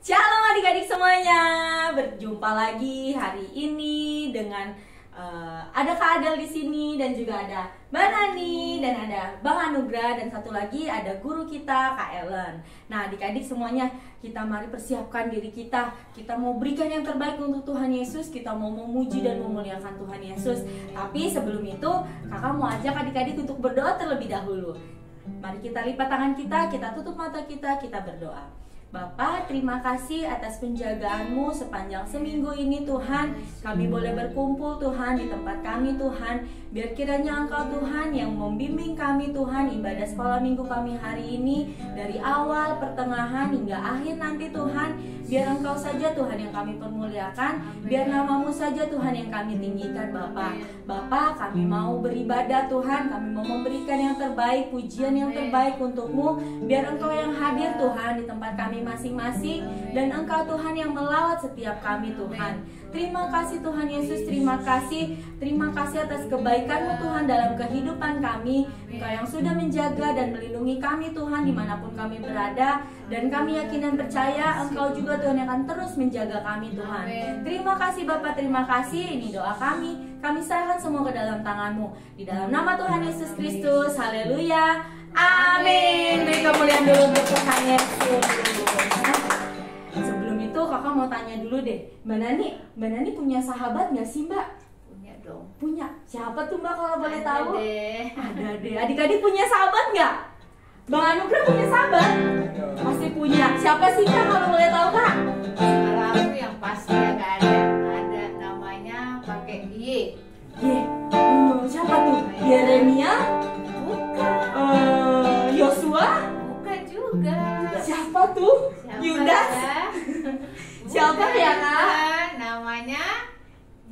Shalom adik-adik semuanya, berjumpa lagi hari ini dengan ada Kak Adel di sini dan juga ada Mbak Nani dan ada Bang Anugrah dan satu lagi ada guru kita Kak Ellen. Nah adik-adik semuanya, kita mari persiapkan diri kita. Kita mau berikan yang terbaik untuk Tuhan Yesus. Kita mau memuji dan memuliakan Tuhan Yesus. Tapi sebelum itu kakak mau ajak adik-adik untuk berdoa terlebih dahulu. Mari kita lipat tangan kita tutup mata kita berdoa. Bapa, terima kasih atas penjagaan-Mu sepanjang seminggu ini Tuhan. Kami boleh berkumpul Tuhan di tempat kami Tuhan. Biar kiranya Engkau Tuhan yang membimbing kami Tuhan ibadah sekolah minggu kami hari ini. Dari awal, pertengahan hingga akhir nanti Tuhan. Biar Engkau saja Tuhan yang kami permuliakan. Biar nama-Mu saja Tuhan yang kami tinggikan Bapa. Bapa, kami mau beribadah Tuhan. Kami mau memberikan yang terbaik, pujian yang terbaik untuk-Mu. Biar Engkau yang hadir Tuhan di tempat kami masing-masing, dan Engkau Tuhan yang melawat setiap kami Tuhan. Terima kasih Tuhan Yesus, terima kasih atas kebaikan-Mu Tuhan dalam kehidupan kami. Engkau yang sudah menjaga dan melindungi kami Tuhan dimanapun kami berada, dan kami yakin dan percaya Engkau juga Tuhan yang akan terus menjaga kami Tuhan. Terima kasih Bapa, terima kasih. Ini doa kami serahkan semua ke dalam tangan-Mu, di dalam nama Tuhan Yesus Kristus. Haleluya, amin. Beri kemuliaan dulu untuk Tuhan Yesus. Sebelum itu kakak mau tanya dulu deh, Mbak Nani punya sahabat nggak sih Mbak? Punya dong. Punya. Siapa tuh Mbak kalau boleh tahu? Ada deh. Adik-adik punya sahabat nggak? Bang Anugrah punya sahabat? Pasti punya. Siapa sih Kak kalau boleh tahu Kak? Sekarang tuh yang pasti nggak ada namanya pakai Y. Siapa tuh? Yeremia? Bukan. Yosua? Bukan juga. Siapa tuh? Yudas? Ya? Siapa ya Kak? Bukan. Namanya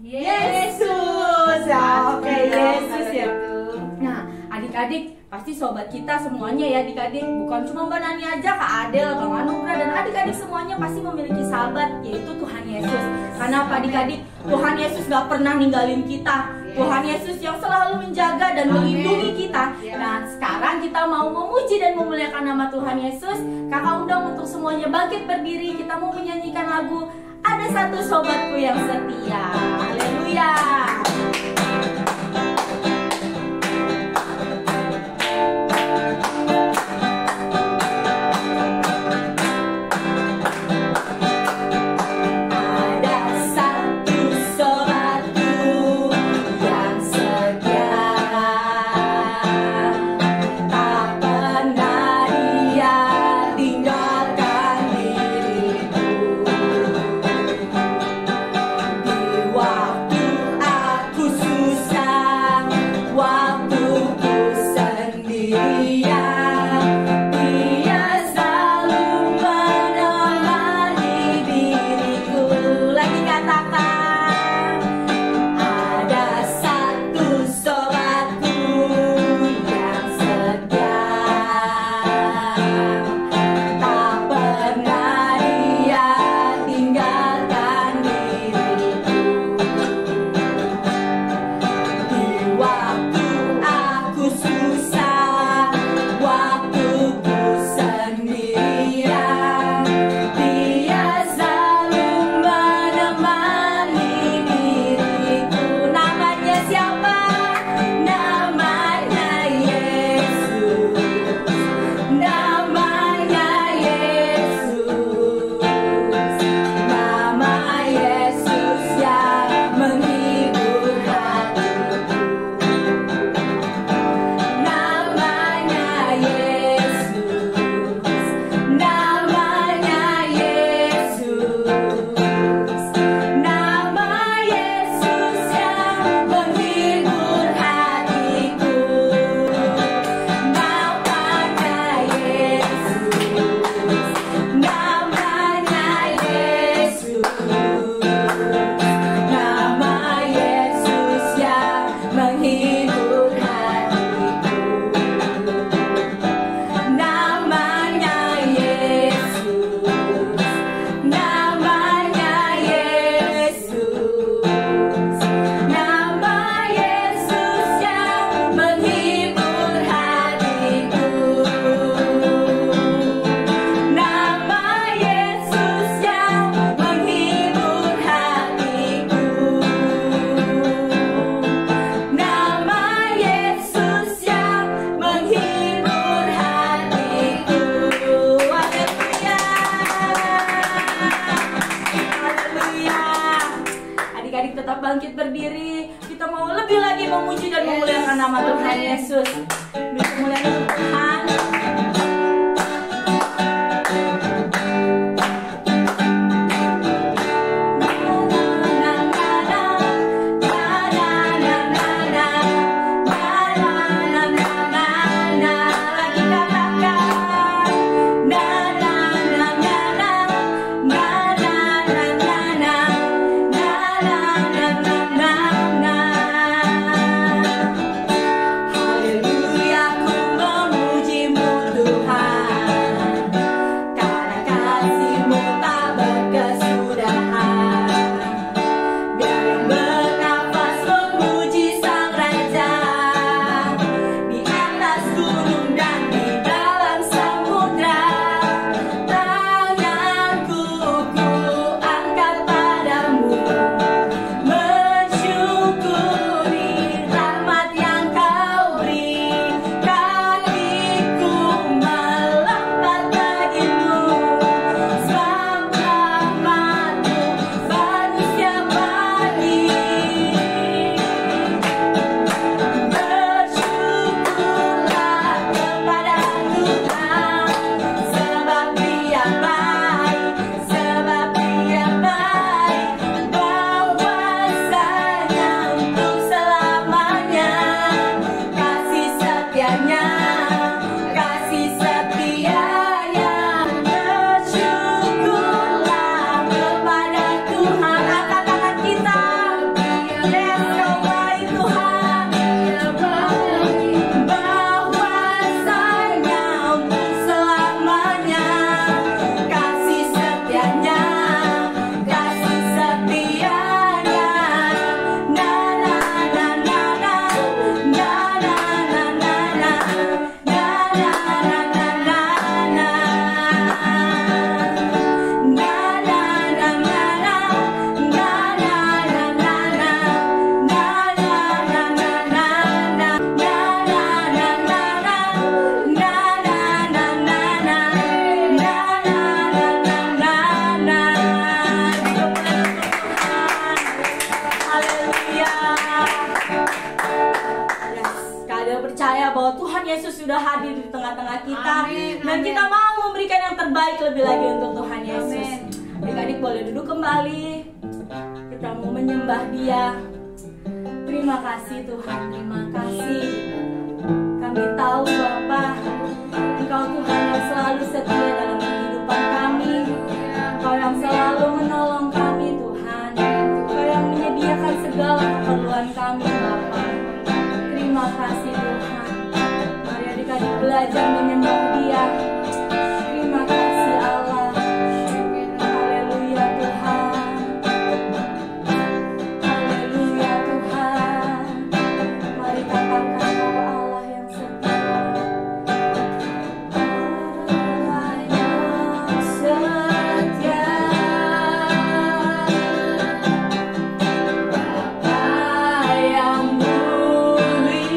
Yesus. Oke, Yesus ya. Gitu. Nah, adik-adik pasti sobat kita semuanya ya adik-adik, bukan cuma Mbak Nani aja, Kak Adel, Bang Anugrah dan adik-adik semuanya pasti memiliki sahabat, yaitu Tuhan Yesus. Karena apa adik-adik? Tuhan Yesus gak pernah ninggalin kita. Tuhan Yesus yang selalu menjaga dan melindungi kita. Nah sekarang kita mau memuji dan memuliakan nama Tuhan Yesus. Kakak undang untuk semuanya bangkit berdiri. Kita mau menyanyikan lagu Ada Satu Sobatku Yang Setia. Haleluya. nama Tuhan Yesus. Beri kemuliaan untuk Tuhan. Percaya bahwa Tuhan Yesus sudah hadir di tengah-tengah kita. Amin, dan amin. kita mau memberikan yang terbaik lebih lagi untuk Tuhan Yesus. Adik-adik boleh duduk kembali. Kita mau menyembah Dia. Terima kasih Tuhan, terima kasih. Kami tahu Bapa, Engkau Tuhan yang selalu setia dalam kehidupan kami. Engkau yang selalu menolong kami Tuhan. Engkau yang menyediakan segala keperluan kami Bapa. Terima kasih Tuhan. Mari adik-adik belajar menyembah Dia. Terima kasih Allah. Haleluya Tuhan. Haleluya Tuhan. Mari katakan bahwa Allah yang setia. Allah yang setia. Bapa yang mulia.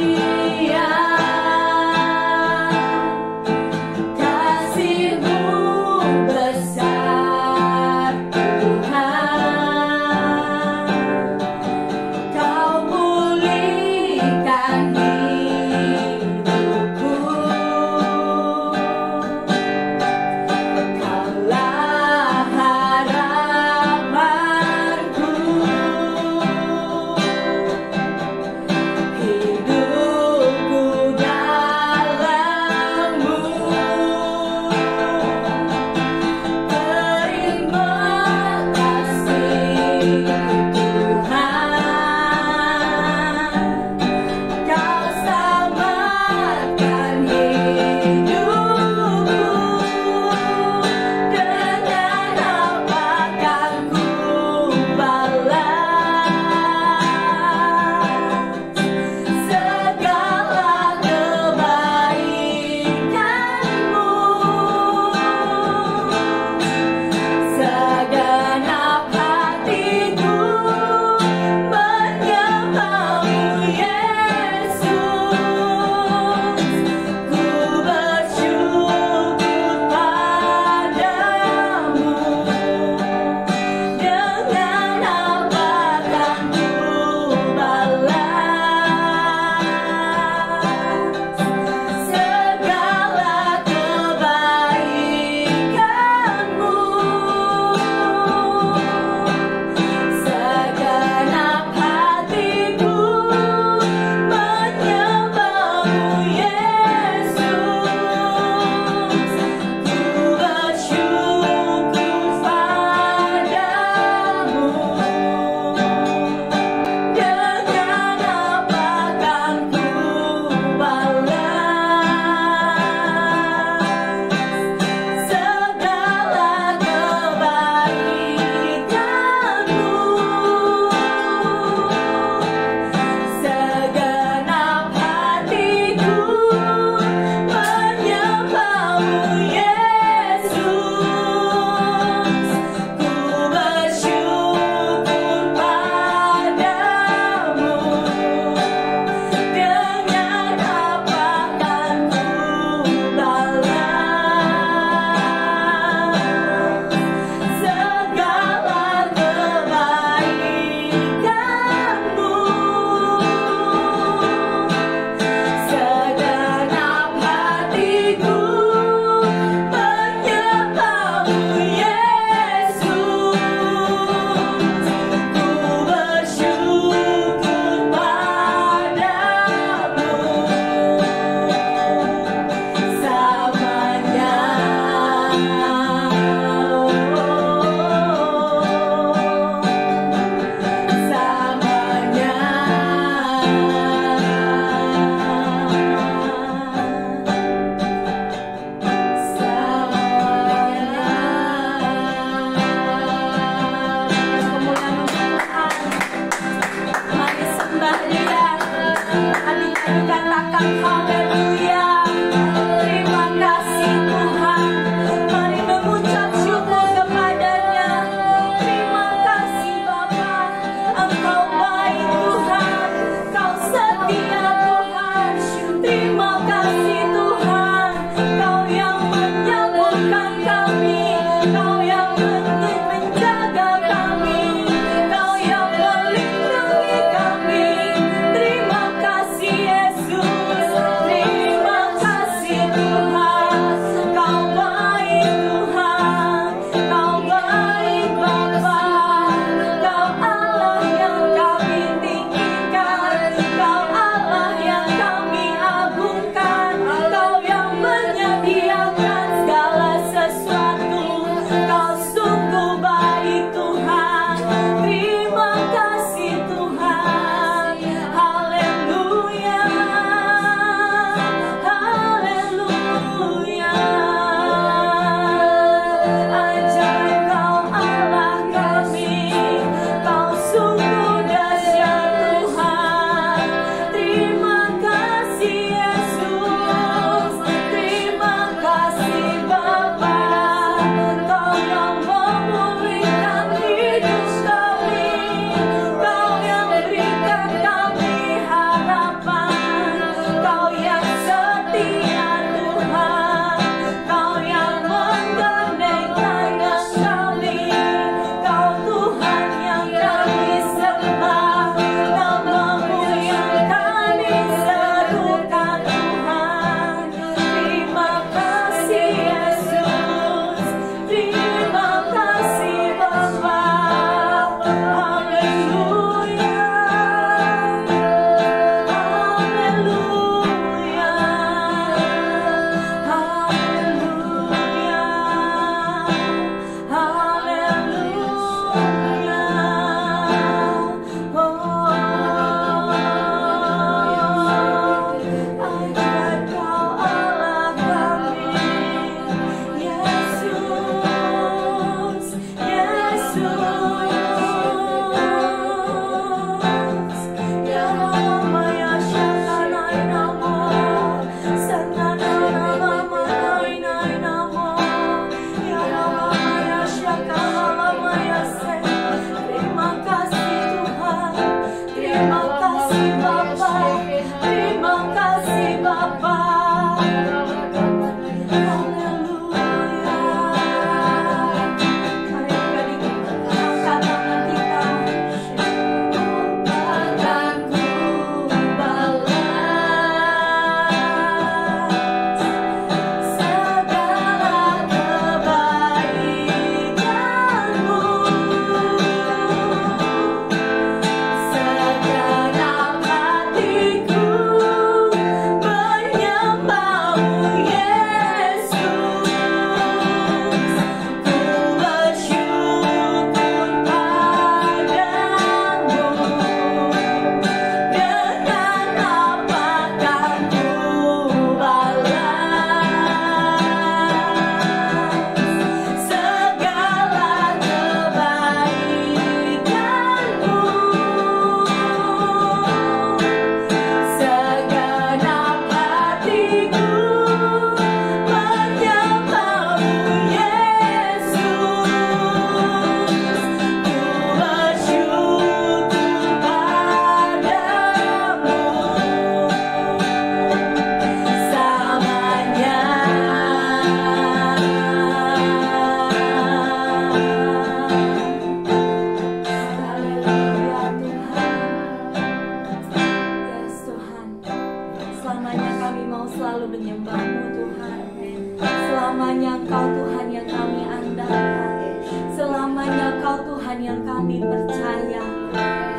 Selamanya Engkau Tuhan yang kami andalkan, selamanya Engkau Tuhan yang kami percaya.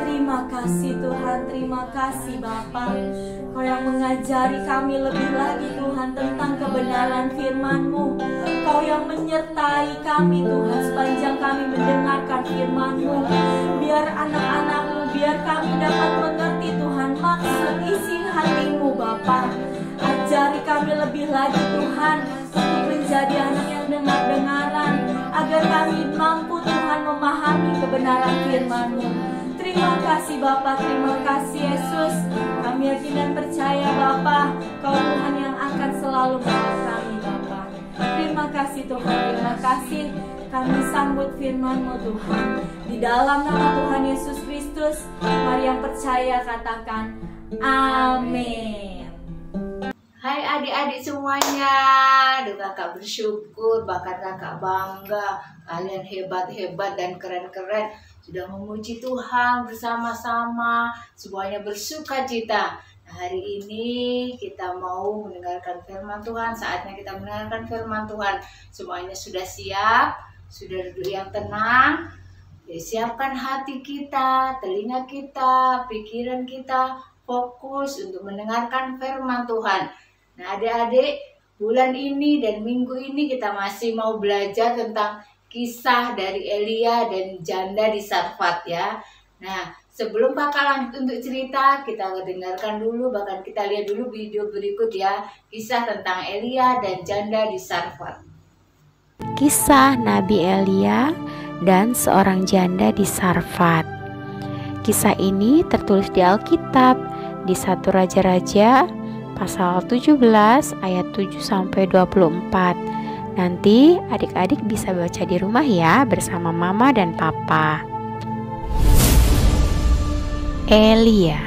Terima kasih Tuhan, terima kasih Bapa. Kau yang mengajari kami lebih lagi Tuhan tentang kebenaran firman-Mu. Kau yang menyertai kami Tuhan sepanjang kami mendengarkan firman-Mu. Biar anak-anak-Mu, biar kami dapat mengerti Tuhan maksud isi hati-Mu Bapa. Ajari kami lebih lagi Tuhan untuk menjadi anak yang dengar-dengaran, agar kami mampu Tuhan memahami kebenaran firman-Mu. Terima kasih Bapa, terima kasih Yesus. Kami yakin dan percaya Bapa, Kau Tuhan yang akan selalu menolong kami Bapa. Terima kasih Tuhan, terima kasih. Kami sambut firman-Mu Tuhan. Di dalam nama Tuhan Yesus Kristus, mari yang percaya katakan amin. Hai adik-adik semuanya, kakak bersyukur, bahkan kakak bangga. Kalian hebat-hebat dan keren-keren, sudah memuji Tuhan bersama-sama, semuanya bersuka cita. Nah, hari ini kita mau mendengarkan firman Tuhan, saatnya kita mendengarkan firman Tuhan. Semuanya sudah siap, sudah duduk yang tenang. Siapkan hati kita, telinga kita, pikiran kita, fokus untuk mendengarkan firman Tuhan. Nah adik-adik, bulan ini dan minggu ini kita masih mau belajar tentang kisah dari Elia dan janda di Sarfat ya. Nah sebelum kakak lanjut untuk cerita, kita dengarkan dulu, bahkan kita lihat dulu video berikut ya. Kisah tentang Elia dan janda di Sarfat. Kisah Nabi Elia dan seorang janda di Sarfat. Kisah ini tertulis di Alkitab di 1 Raja-Raja pasal 17 ayat 7-24. Nanti adik-adik bisa baca di rumah ya bersama mama dan papa. Elia.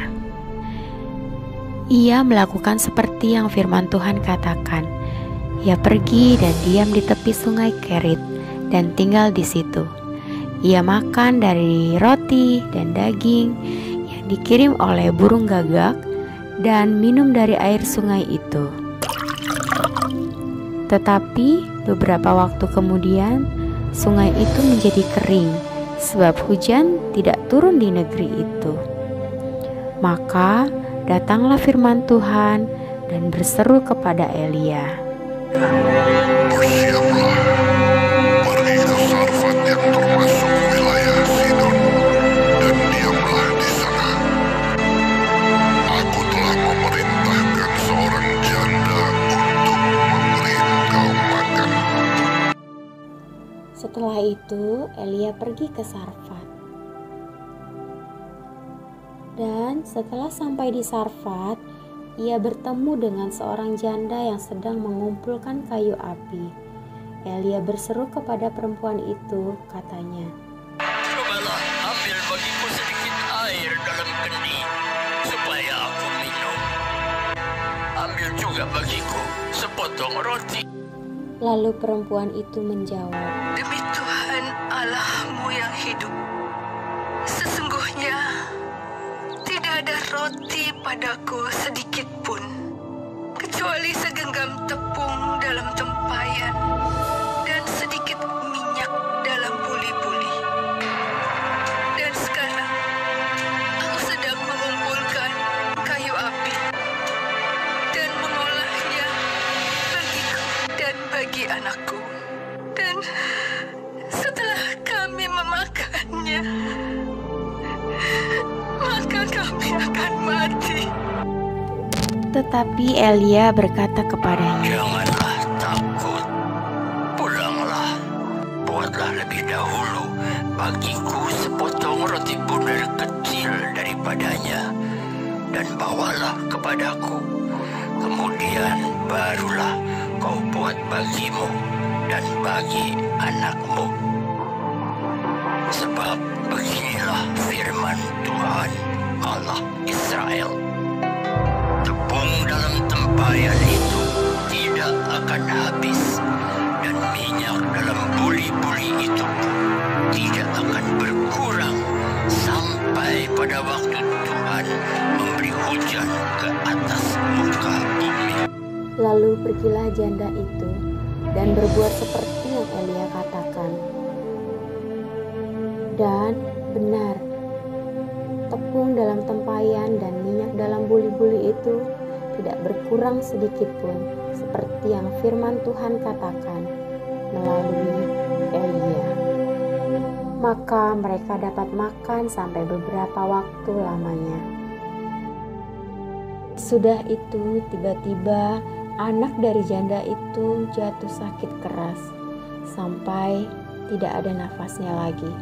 Ia melakukan seperti yang firman Tuhan katakan. Ia pergi dan diam di tepi sungai Kerit dan tinggal di situ. Ia makan dari roti dan daging yang dikirim oleh burung gagak dan minum dari air sungai itu. Tetapi beberapa waktu kemudian sungai itu menjadi kering sebab hujan tidak turun di negeri itu. Maka datanglah firman Tuhan dan berseru kepada Elia. Bersiaplah, pergi ke Sarfat yang termasuk wilayah Sidon, dan diamlah di sana. Aku telah memerintahkan seorang janda untuk memberi engkau makan. Setelah itu Elia pergi ke Sarfat. Dan setelah sampai di Sarfat, ia bertemu dengan seorang janda yang sedang mengumpulkan kayu api. Elia berseru kepada perempuan itu, katanya, "Cobalah ambil bagiku sedikit air dalam kendi, supaya aku minum. Ambil juga bagiku sepotong roti." Lalu perempuan itu menjawab, "Demi Tuhan Allahmu yang hidup, sesungguhnya tidak ada roti padaku sedikit pun, kecuali segenggam tepung dalam tempayan dan sedikit minyak dalam buli-buli. Dan sekarang aku sedang mengumpulkan kayu api dan mengolahnya bagiku dan bagi anakku. Dan setelah kami memakannya, maka kami akan mati." Tetapi Elia berkata kepadanya, "Janganlah takut. Pulanglah, buatlah lebih dahulu bagiku sepotong roti bundar kecil daripadanya, dan bawalah kepadaku. Kemudian barulah kau buat bagimu dan bagi anakmu. Sebab beginilah firman Tuhan Allah Israel. Tepung dalam tempayan itu tidak akan habis, dan minyak dalam buli-buli itu tidak akan berkurang sampai pada waktu Tuhan memberi hujan ke atas muka bumi." Lalu pergilah janda itu dan berbuat seperti yang Elia katakan. Dan benar, tepung dalam tempayan dan minyak dalam buli-buli itu tidak berkurang sedikit pun, seperti yang firman Tuhan katakan melalui Elia. Maka mereka dapat makan sampai beberapa waktu lamanya. Sudah itu, tiba-tiba anak dari janda itu jatuh sakit keras sampai tidak ada nafasnya lagi.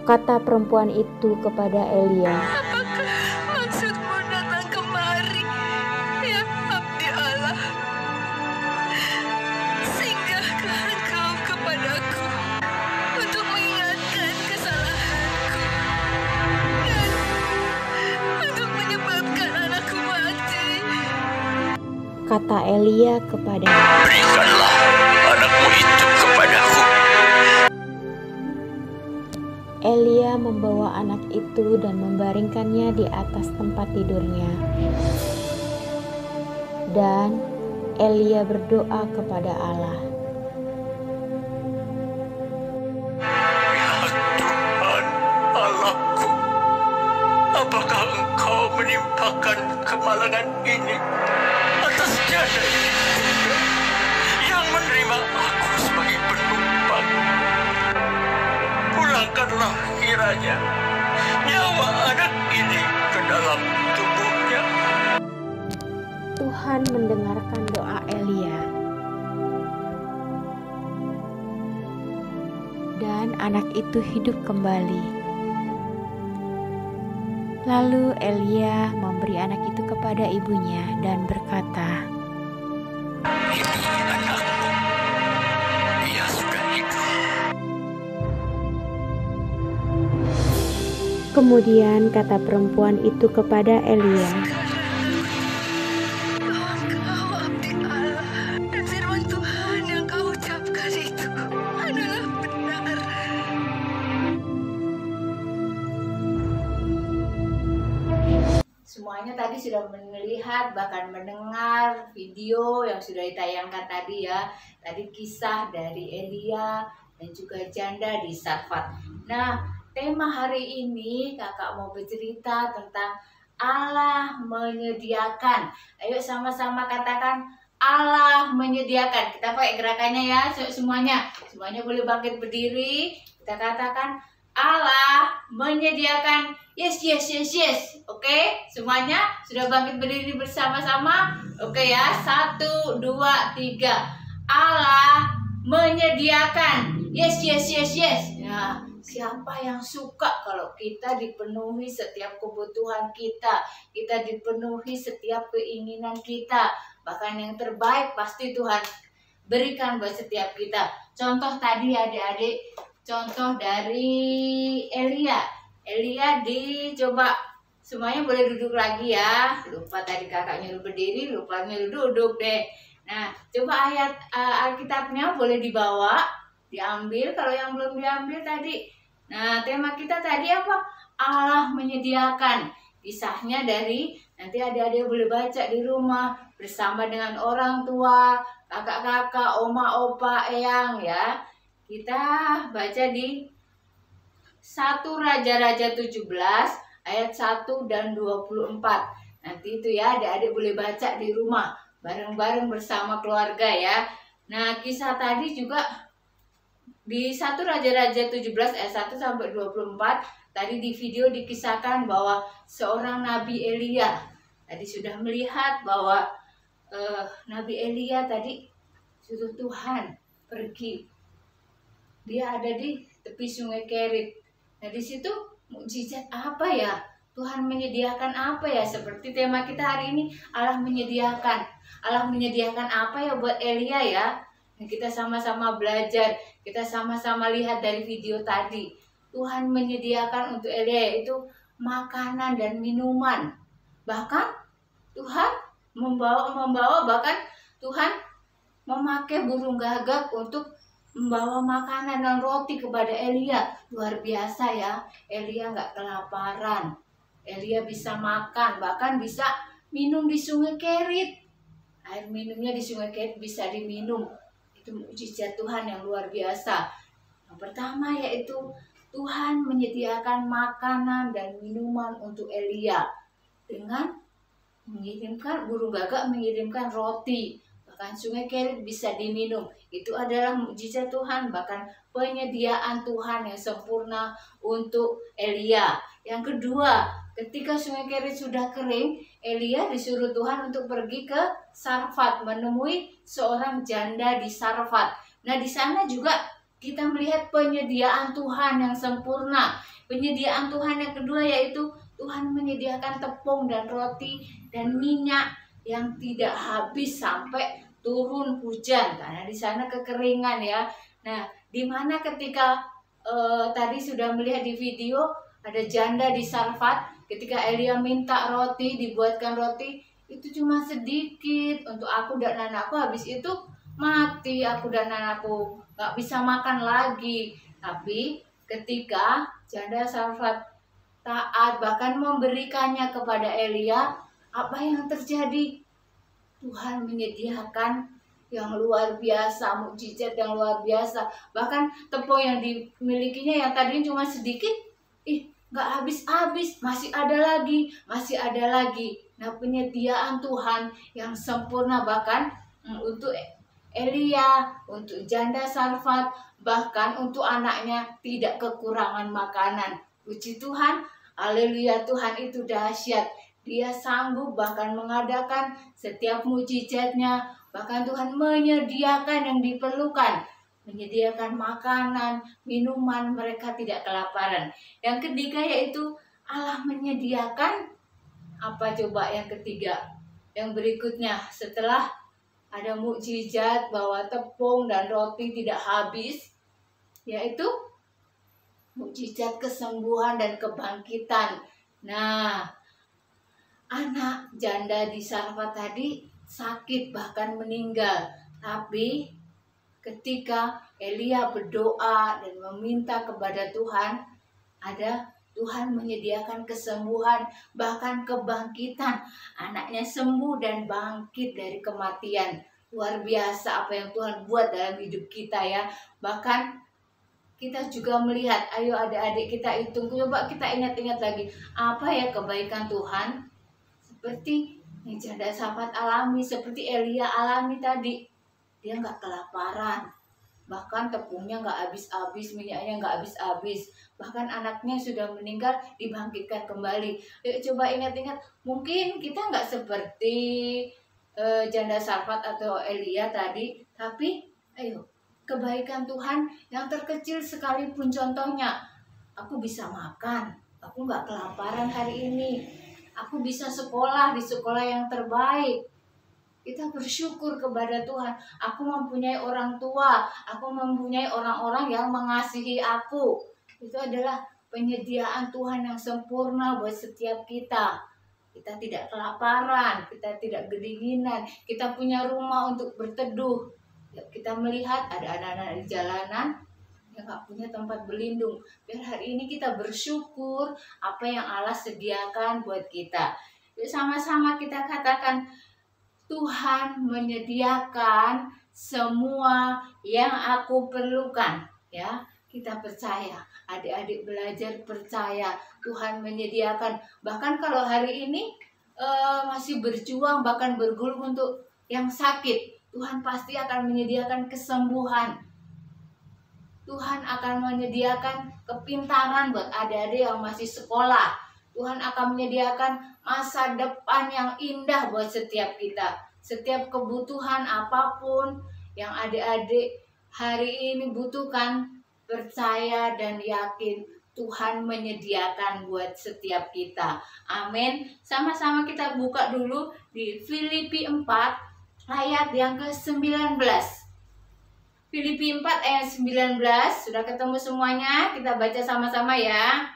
Kata perempuan itu kepada Elia, Apakah maksudmu datang kemari, ya abdi Allah? Singgahkah engkau kepadaku untuk mengingatkan kesalahanku dan untuk menyebabkan anakku mati? kata Elia kepadanya. Berikanlah anakmu itu kepadaku. Elia membawa anak itu dan membaringkannya di atas tempat tidurnya. Dan Elia berdoa kepada Allah. Ya Tuhan Allahku, apakah Engkau menimpakan kemalangan ini atas janda ini juga yang menerima aku sebagai penumpang? Pulangkanlah kiranya nyawa anak ini ke dalam tubuhnya. Tuhan mendengarkan doa Elia. Dan anak itu hidup kembali. Lalu Elia memberi anak itu kepada ibunya dan berkata, Ini anakmu, ia sudah hidup. Kemudian kata perempuan itu kepada Elia, Engkau abdi Allah, dan firman Tuhan yang kau ucapkan itu adalah benar. Semuanya tadi sudah melihat bahkan mendengar video yang sudah ditayangkan tadi ya. Tadi kisah dari Elia dan juga janda di Sarfat. Nah, tema hari ini kakak mau bercerita tentang Allah menyediakan. Ayo sama-sama katakan Allah menyediakan. Kita pakai gerakannya ya semuanya. Semuanya boleh bangkit berdiri. Kita katakan Allah menyediakan. Yes, yes, yes, yes. Oke, semuanya sudah bangkit berdiri bersama-sama. Oke ya, 1, 2, 3. Allah menyediakan. Yes, yes, yes, yes. Nah, siapa yang suka kalau kita dipenuhi setiap kebutuhan kita, kita dipenuhi setiap keinginan kita, bahkan yang terbaik pasti Tuhan berikan buat setiap kita. Contoh tadi adik-adik, contoh dari Elia. Elia dicoba, semuanya boleh duduk lagi ya. Lupa tadi kakak nyuruh berdiri, lupa nyuruh duduk deh. Nah, coba ayat Alkitabnya boleh dibawa, diambil kalau yang belum diambil tadi. Nah, tema kita tadi apa? Allah menyediakan. Kisahnya dari, nanti adik-adik boleh baca di rumah bersama dengan orang tua, kakak-kakak, oma, opa, eyang ya. Kita baca di 1 Raja-Raja 17 ayat 1 dan 24. Nanti itu ya adik-adik boleh baca di rumah bareng-bareng bersama keluarga ya. Nah, kisah tadi juga di 1 Raja-Raja 17 ayat 1 sampai 24. Tadi di video dikisahkan bahwa seorang Nabi Elia tadi sudah melihat bahwa Nabi Elia tadi suruh Tuhan pergi. Dia ada di tepi sungai Kerit. Nah, di situ mukjizat apa ya? Tuhan menyediakan apa ya? Seperti tema kita hari ini, Allah menyediakan. Allah menyediakan apa ya buat Elia ya? Nah, kita sama-sama belajar, kita sama-sama lihat dari video tadi. Tuhan menyediakan untuk Elia itu makanan dan minuman. Bahkan Tuhan membawa bahkan Tuhan memakai burung gagak untuk membawa makanan dan roti kepada Elia. Luar biasa ya, Elia nggak kelaparan. Elia bisa makan, bahkan bisa minum di Sungai Kerit. Air minumnya di Sungai Kerit bisa diminum. Itu mukjizat Tuhan yang luar biasa. Yang pertama yaitu Tuhan menyediakan makanan dan minuman untuk Elia dengan mengirimkan burung gagak, mengirimkan roti. Bahkan Sungai Kerit bisa diminum. Itu adalah mukjizat Tuhan, bahkan penyediaan Tuhan yang sempurna untuk Elia. Yang kedua, ketika Sungai Kerit sudah kering, Elia disuruh Tuhan untuk pergi ke Sarfat, menemui seorang janda di Sarfat. Nah, di sana juga kita melihat penyediaan Tuhan yang sempurna. Penyediaan Tuhan yang kedua yaitu Tuhan menyediakan tepung dan roti dan minyak yang tidak habis sampai turun hujan, karena di sana kekeringan ya. Nah, di mana ketika tadi sudah melihat di video ada janda di Sarfat, ketika Elia minta roti, dibuatkan roti, itu cuma sedikit untuk aku dan anakku, habis itu mati aku dan anakku, gak bisa makan lagi. Tapi ketika janda Sarfat taat bahkan memberikannya kepada Elia, apa yang terjadi? Tuhan menyediakan yang luar biasa, mukjizat yang luar biasa. Bahkan tepung yang dimilikinya yang tadinya cuma sedikit, gak habis-habis, masih ada lagi, masih ada lagi. Nah, penyediaan Tuhan yang sempurna bahkan untuk Elia, untuk janda Sarfat, bahkan untuk anaknya tidak kekurangan makanan. Puji Tuhan, haleluya, Tuhan itu dahsyat. Dia sanggup bahkan mengadakan setiap mukjizatnya. Bahkan Tuhan menyediakan yang diperlukan. Menyediakan makanan, minuman, mereka tidak kelaparan. Yang ketiga yaitu Allah menyediakan, apa coba yang ketiga? Yang berikutnya setelah ada mukjizat bahwa tepung dan roti tidak habis, yaitu mukjizat kesembuhan dan kebangkitan. Nah, anak janda di Sarfat tadi sakit bahkan meninggal. Tapi ketika Elia berdoa dan meminta kepada Tuhan, Tuhan menyediakan kesembuhan bahkan kebangkitan. Anaknya sembuh dan bangkit dari kematian. Luar biasa apa yang Tuhan buat dalam hidup kita ya. Bahkan kita juga melihat, ayo adik-adik kita hitung, coba kita ingat-ingat lagi, apa ya kebaikan Tuhan? Seperti yang janda Sarfat alami, seperti Elia alami tadi. Dia nggak kelaparan, bahkan tepungnya nggak habis-habis, minyaknya nggak habis-habis, bahkan anaknya sudah meninggal dibangkitkan kembali. Yuk coba ingat-ingat, mungkin kita nggak seperti janda Sarfat atau Elia tadi, tapi ayo kebaikan Tuhan yang terkecil sekalipun, contohnya aku bisa makan, aku nggak kelaparan hari ini, aku bisa sekolah di sekolah yang terbaik. Kita bersyukur kepada Tuhan. Aku mempunyai orang tua, aku mempunyai orang-orang yang mengasihi aku. Itu adalah penyediaan Tuhan yang sempurna buat setiap kita. Kita tidak kelaparan, kita tidak kedinginan, kita punya rumah untuk berteduh. Kita melihat ada anak-anak di jalanan yang gak punya tempat berlindung. Biar hari ini kita bersyukur apa yang Allah sediakan buat kita. Yuk sama-sama kita katakan, Tuhan menyediakan semua yang aku perlukan. Ya, kita percaya, adik-adik belajar percaya Tuhan menyediakan. Bahkan kalau hari ini masih berjuang bahkan bergulung untuk yang sakit, Tuhan pasti akan menyediakan kesembuhan. Tuhan akan menyediakan kepintaran buat adik-adik yang masih sekolah. Tuhan akan menyediakan masa depan yang indah buat setiap kita. Setiap kebutuhan apapun yang adik-adik hari ini butuhkan, percaya dan yakin Tuhan menyediakan buat setiap kita. Amin. Sama-sama kita buka dulu di Filipi 4 ayat yang ke-19. Filipi 4 ayat 19. Sudah ketemu semuanya? Kita baca sama-sama ya.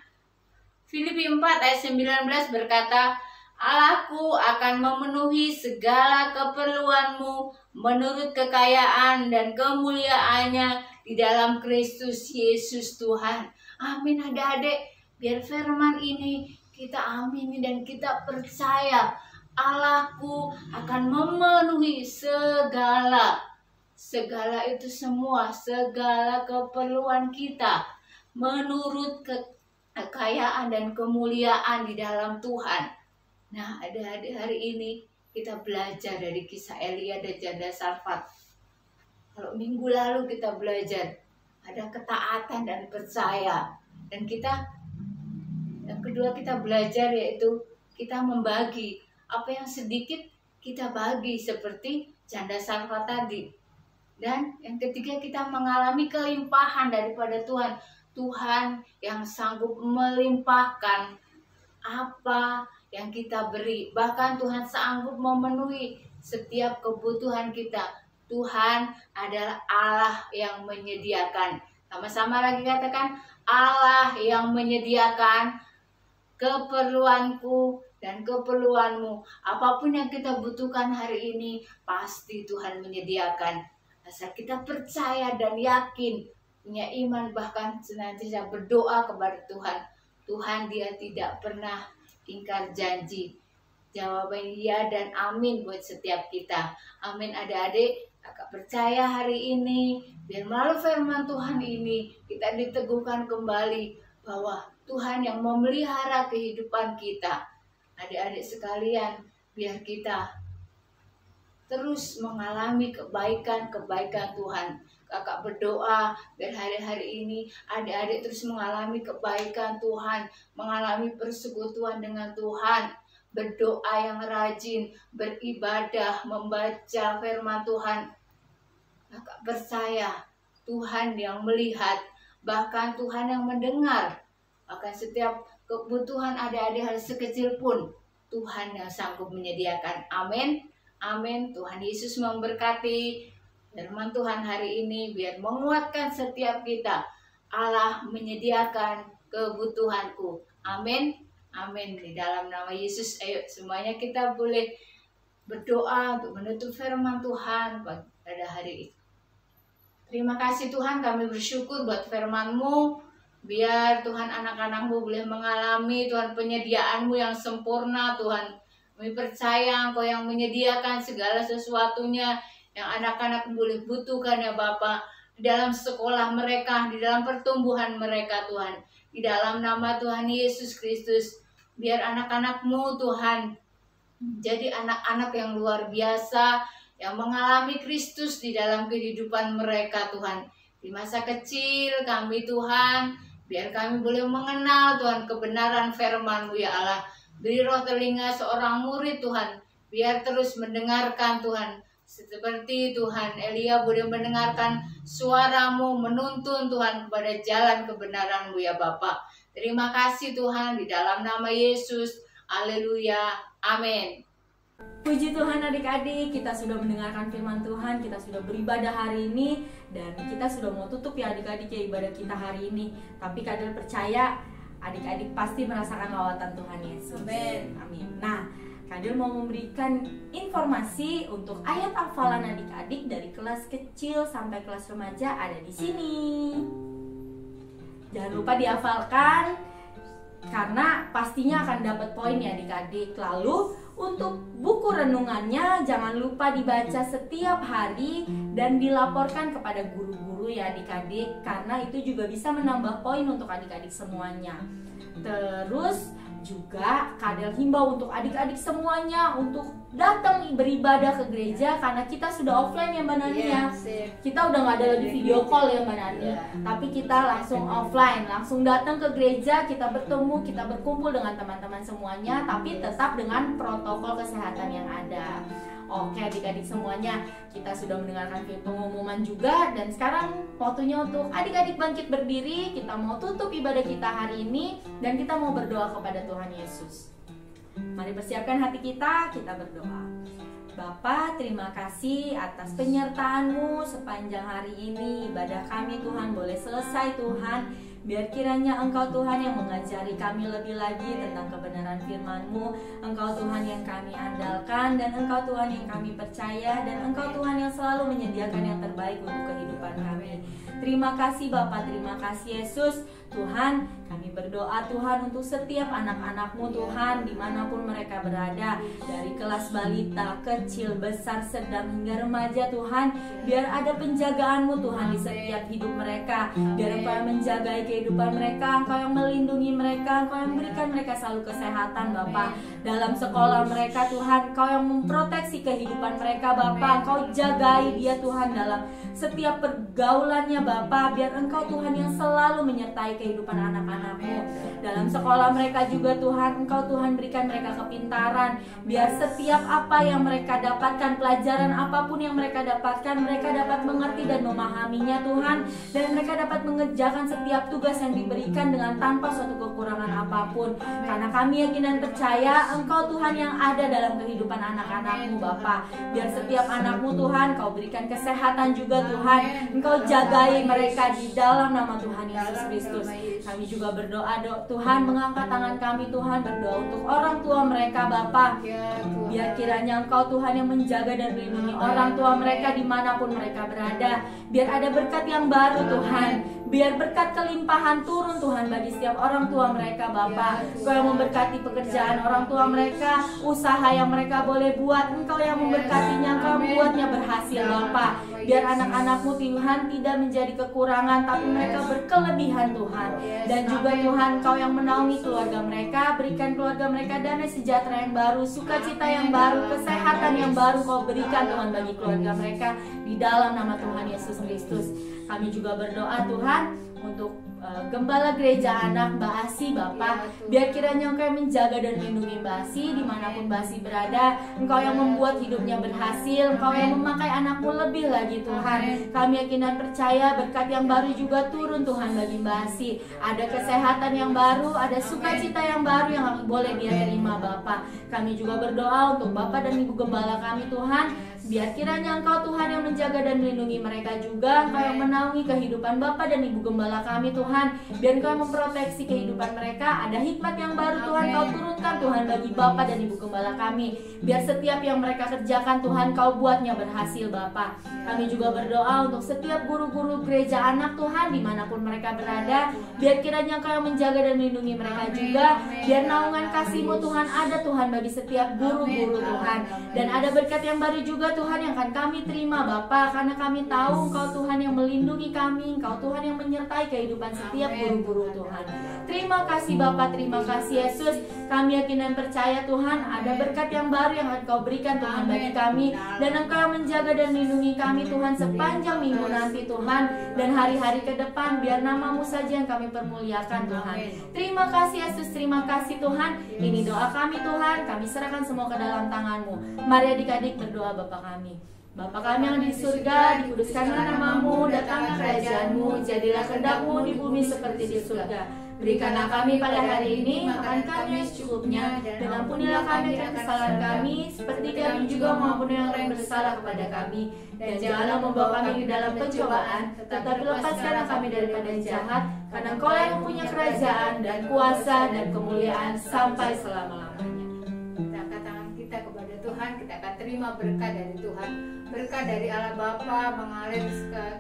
Filipi 4 ayat 19 berkata, Allahku akan memenuhi segala keperluanmu menurut kekayaan dan kemuliaannya di dalam Kristus Yesus Tuhan. Amin adik-adik. Biar firman ini kita amini dan kita percaya Allahku akan memenuhi segala itu semua, segala keperluan kita menurut kekayaan dan kemuliaan di dalam Tuhan. Nah, adik-adik, hari ini kita belajar dari kisah Elia dan janda Sarfat. Kalau minggu lalu kita belajar ada ketaatan dan percaya, dan yang kedua kita belajar yaitu kita membagi apa yang sedikit, kita bagi seperti janda Sarfat tadi. Dan yang ketiga kita mengalami kelimpahan daripada Tuhan. Tuhan yang sanggup melimpahkan apa yang kita beri. Bahkan Tuhan sanggup memenuhi setiap kebutuhan kita. Tuhan adalah Allah yang menyediakan. Sama-sama lagi katakan, Allah yang menyediakan keperluanku dan keperluanmu. Apapun yang kita butuhkan hari ini, pasti Tuhan menyediakan. Asal kita percaya dan yakin, punya iman, bahkan senantiasa berdoa kepada Tuhan. Tuhan Dia tidak pernah ingkar janji. Jawaban ya dan amin buat setiap kita. Amin adik-adik. Kakak percaya hari ini, biar melalui firman Tuhan ini, kita diteguhkan kembali bahwa Tuhan yang memelihara kehidupan kita. Adik-adik sekalian, biar kita terus mengalami kebaikan-kebaikan Tuhan. Kakak berdoa biar hari-hari ini adik-adik terus mengalami kebaikan Tuhan, mengalami persekutuan dengan Tuhan, berdoa yang rajin, beribadah, membaca firman Tuhan. Kakak percaya Tuhan yang melihat, bahkan Tuhan yang mendengar, bahkan setiap kebutuhan adik-adik hal sekecil pun Tuhan yang sanggup menyediakan. Amin. Amin. Tuhan Yesus memberkati. Firman Tuhan hari ini biar menguatkan setiap kita. Allah menyediakan kebutuhanku. Amin. Amin. Di dalam nama Yesus, ayo semuanya kita boleh berdoa untuk menutup firman Tuhan pada hari ini. Terima kasih Tuhan, kami bersyukur buat firman-Mu. Biar Tuhan anak-anak-Mu boleh mengalami Tuhan penyediaan-Mu yang sempurna Tuhan. Kami percaya Engkau yang menyediakan segala sesuatunya yang anak-anak boleh butuhkan ya Bapa. Di dalam sekolah mereka, di dalam pertumbuhan mereka Tuhan. Di dalam nama Tuhan Yesus Kristus. Biar anak-anak-Mu Tuhan jadi anak-anak yang luar biasa, yang mengalami Kristus di dalam kehidupan mereka Tuhan. Di masa kecil kami Tuhan, biar kami boleh mengenal Tuhan kebenaran firman-Mu ya Allah. Beri roh telinga seorang murid Tuhan, biar terus mendengarkan Tuhan. Seperti Tuhan Elia boleh mendengarkan suara-Mu, menuntun Tuhan kepada jalan kebenaran-Mu ya Bapa. Terima kasih Tuhan, di dalam nama Yesus. Haleluya. Amin. Puji Tuhan adik-adik, kita sudah mendengarkan firman Tuhan, kita sudah beribadah hari ini, dan kita sudah mau tutup ya adik-adik ya ibadah kita hari ini. Tapi Kadel percaya adik-adik pasti merasakan lawatan Tuhan Yesus. Amin. Amin. Nah, Kadel mau memberikan informasi untuk ayat hafalan adik-adik dari kelas kecil sampai kelas remaja ada di sini. Jangan lupa dihafalkan karena pastinya akan dapat poin ya adik-adik. Lalu untuk buku renungannya jangan lupa dibaca setiap hari dan dilaporkan kepada guru-guru ya adik-adik, karena itu juga bisa menambah poin untuk adik-adik semuanya. Terus juga Kadel himbau untuk adik-adik semuanya untuk datang beribadah ke gereja, karena kita sudah offline ya Mbak Nani ya. Kita udah nggak ada lagi video call ya Mbak Nani, tapi kita langsung offline, langsung datang ke gereja, kita bertemu, kita berkumpul dengan teman-teman semuanya, tapi tetap dengan protokol kesehatan yang ada. Oke adik-adik semuanya, kita sudah mendengarkan pengumuman juga, dan sekarang waktunya untuk adik-adik bangkit berdiri. Kita mau tutup ibadah kita hari ini dan kita mau berdoa kepada Tuhan Yesus. Mari persiapkan hati kita berdoa. Bapa, terima kasih atas penyertaan-Mu sepanjang hari ini. Ibadah kami Tuhan boleh selesai Tuhan. Biar kiranya Engkau Tuhan yang mengajari kami lebih lagi tentang kebenaran firman-Mu. Engkau Tuhan yang kami andalkan, dan Engkau Tuhan yang kami percaya, dan Engkau Tuhan yang selalu menyediakan yang terbaik untuk kehidupan kami. Terima kasih Bapa, terima kasih Yesus. Tuhan, kami berdoa Tuhan untuk setiap anak-anak-Mu Tuhan, dimanapun mereka berada, dari kelas balita, kecil, besar, sedang hingga remaja Tuhan. Biar ada penjagaan-Mu Tuhan di setiap hidup mereka. Biar Engkau yang menjaga kehidupan mereka, Engkau yang melindungi mereka, Engkau yang memberikan mereka selalu kesehatan Bapa. Dalam sekolah mereka Tuhan, Engkau yang memproteksi kehidupan mereka Bapa. Engkau jagai dia Tuhan dalam setiap pergaulannya Bapa. Biar Engkau Tuhan yang selalu menyertai kehidupan anak-anak-Mu. Dalam sekolah mereka juga Tuhan, Engkau Tuhan berikan mereka kepintaran. Biar setiap apa yang mereka dapatkan, pelajaran apapun yang mereka dapatkan, mereka dapat mengerti dan memahaminya Tuhan. Dan mereka dapat mengerjakan setiap tugas yang diberikan dengan tanpa suatu kekurangan apapun. Karena kami yakin dan percaya Engkau Tuhan yang ada dalam kehidupan anak-anak-Mu Bapa. Biar setiap anak-Mu Tuhan, Kau berikan kesehatan juga Tuhan. Engkau jagai mereka di dalam nama Tuhan Yesus Kristus. Kami juga berdoa Tuhan, mengangkat tangan kami Tuhan, berdoa untuk orang tua mereka Bapa. Biar kiranya Engkau Tuhan yang menjaga dan melindungi orang tua mereka dimanapun mereka berada. Biar ada berkat yang baru Tuhan. Biar berkat kelimpahan turun Tuhan bagi setiap orang tua mereka Bapa. Engkau yang memberkati pekerjaan orang tua mereka, usaha yang mereka boleh buat, Engkau yang memberkatinya, Engkau yang membuatnya berhasil Bapa. Biar anak-anak-Mu Tuhan tidak menjadi kekurangan, tapi mereka berkelebihan Tuhan. Dan juga Tuhan, Engkau yang menaungi keluarga mereka, berikan keluarga mereka damai sejahtera yang baru, sukacita yang baru, kesehatan yang baru Kau berikan Tuhan bagi keluarga mereka di dalam nama Tuhan Yesus Kristus. Kami juga berdoa Tuhan untuk Gembala Gereja Anak Mbak Asi Bapa. Biar kiranya Engkau yang menjaga dan melindungi Mbak Asi dimanapun Mbak Asi berada. Engkau yang membuat hidupnya berhasil, Engkau yang memakai anak-Mu lebih lagi Tuhan. Kami yakin dan percaya berkat yang baru juga turun Tuhan bagi Mbak Asi. Ada kesehatan yang baru, ada sukacita yang baru yang boleh dia terima Bapa. Kami juga berdoa untuk Bapak dan Ibu Gembala kami Tuhan. Biar kiranya Engkau Tuhan yang menjaga dan melindungi mereka juga. Engkau yang menaungi kehidupan Bapak dan Ibu Gembala kami Tuhan. Biar Engkau yang memproteksi kehidupan mereka. Ada hikmat yang baru Tuhan Kau turunkan Tuhan bagi Bapak dan Ibu Gembala kami. Biar setiap yang mereka kerjakan Tuhan Kau buatnya berhasil Bapak. Kami juga berdoa untuk setiap guru-guru gereja anak Tuhan dimanapun mereka berada. Biar kiranya Engkau yang menjaga dan melindungi mereka juga. Biar naungan kasih-Mu Tuhan ada Tuhan bagi setiap guru-guru Tuhan. Dan ada berkat yang baru juga Tuhan yang akan kami terima Bapa. Karena kami tahu Engkau Tuhan yang melindungi kami, Engkau Tuhan yang menyertai kehidupan setiap guru-guru Tuhan. Terima kasih Bapa, terima kasih Yesus. Kami yakin dan percaya Tuhan ada berkat yang baru yang Engkau berikan Tuhan bagi kami. Dan Engkau yang menjaga dan melindungi kami Tuhan sepanjang minggu nanti Tuhan. Dan hari-hari ke depan biar nama-Mu saja yang kami permuliakan Tuhan. Terima kasih Yesus, terima kasih Tuhan. Ini doa kami Tuhan, kami serahkan semua ke dalam tangan-Mu. Mari adik-adik berdoa Bapa kami. Bapa kami yang di surga, dikuduskanlah nama-Mu, datanglah kerajaan-Mu, jadilah kehendak-Mu di bumi seperti di surga. Berikanlah kami pada hari ini makan kami secukupnya, dan ampunilah kami akan kesalahan kami, seperti kami juga mengampuni orang yang bersalah kepada kami. Dan janganlah membawa kami ke dalam pencobaan, tetapi lepaskanlah kami daripada yang jahat, karena Engkau yang mempunyai kerajaan dan kuasa dan kemuliaan sampai selama-lamanya. Kita angkat tangan kita kepada Tuhan, kita akan terima berkat dari Tuhan. Berkat dari Allah Bapa mengalir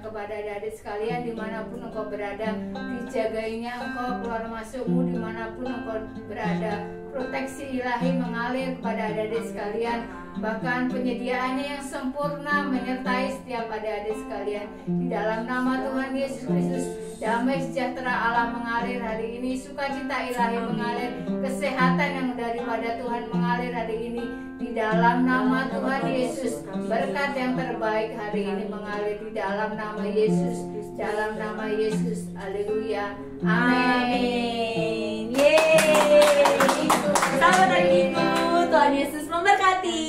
kepada adik-adik sekalian dimanapun engkau berada. Dijagainya engkau keluar masukmu dimanapun engkau berada. Proteksi ilahi mengalir kepada adik-adik sekalian. Bahkan penyediaannya yang sempurna menyertai setiap adik-adik sekalian. Di dalam nama Tuhan Yesus Kristus, damai sejahtera Allah mengalir hari ini. Sukacita ilahi mengalir. Kesehatan yang daripada Tuhan mengalir hari ini. Di dalam nama Tuhan Yesus, berkat yang terbaik hari ini mengalir di dalam nama Yesus. Dalam nama Yesus, haleluya, amin. Yeay. Selamat hari Minggu, Tuhan Yesus memberkati.